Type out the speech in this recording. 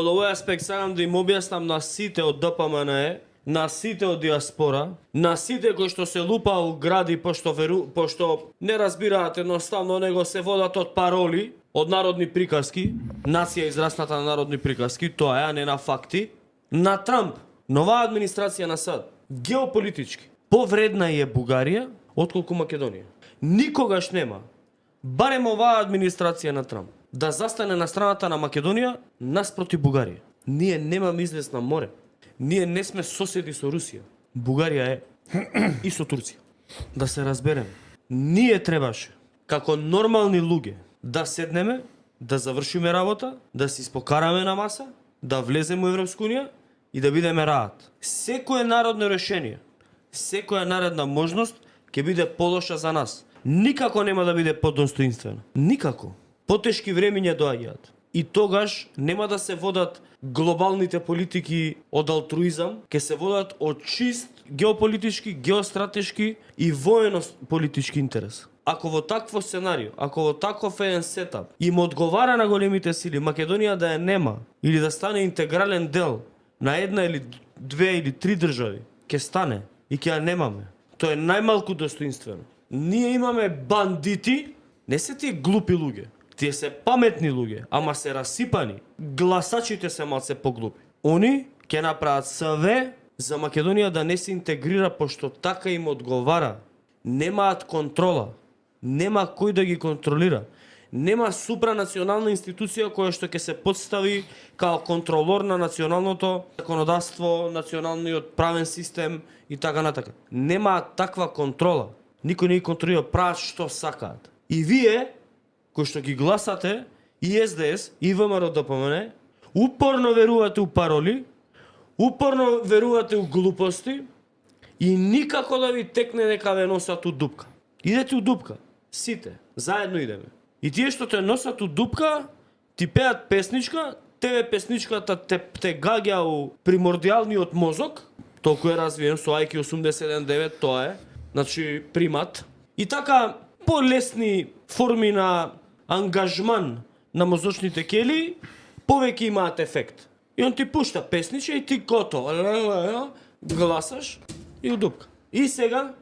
Од овој аспект сакам да им објаснам на сите од ДПМН, на сите од диаспора, на сите кои што се лупа у гради пошто не разбираат едноставно, него се водат од пароли, од народни приказки, нација израсната на народни приказки, тоа е, а не на факти. На Трамп, нова администрација на САД, геополитички, повредна е Бугарија отколку Македонија. Никогаш нема, барем оваа администрација на Трамп, да застане на страната на Македонија наспроти Бугарија. Ние немаме излез на море. Ние не сме соседи со Русија. Бугарија е и со Турција. Да се разбереме. Ние требаше, како нормални луѓе, да седнеме, да завршиме работа, да се испокараме на маса, да влеземе во Европска унија и да бидеме раат. Секое народно решение, секоја наредна можност ќе биде полоша за нас. Никако нема да биде подостоинствена. Никако. Потешки времиња доаѓаат. И тогаш нема да се водат глобалните политики од алтруизам, ќе се водат од чист геополитички, геостратешки и воено-политички интерес. Ако во такво сценарио, ако во таков еден сетап им одговара на големите сили Македонија да ја нема или да стане интегрален дел на една или две или три држави, ќе стане и ќе ја немаме. Тоа е најмалку достоинствено. Ние имаме бандити, не се тие глупи луѓе. Тие се паметни луѓе, ама се расипани. Гласачите се малце поглупи. Они ќе направат све за Македонија да не се интегрира, пошто така им одговара. Немаат контрола. Нема кој да ги контролира. Нема супранационална институција која што ќе се подстави као контролор на националното законодавство, националниот правен систем и така натака. Нема таква контрола. Никој не ги контролира, прават што сакаат. И вие кои што ги гласате, и СДС, и ВМРО ДПМН, упорно верувате у пароли, упорно верувате у глупости и никако да ви текне дека ве носат у дупка. Идете у дупка, сите, заедно идеме. И тие што те носат у дупка, ти пеат песничка, тебе песничката те гаѓа у примордијалниот мозок, толку е развиен со IQ 81.9, тоа е, значи примат. И така, полесни форми на ангажман на мозочните кели, повеќе имаат ефект. И он ти пушта песниче и ти готово. Гласаш и у дупка. И сега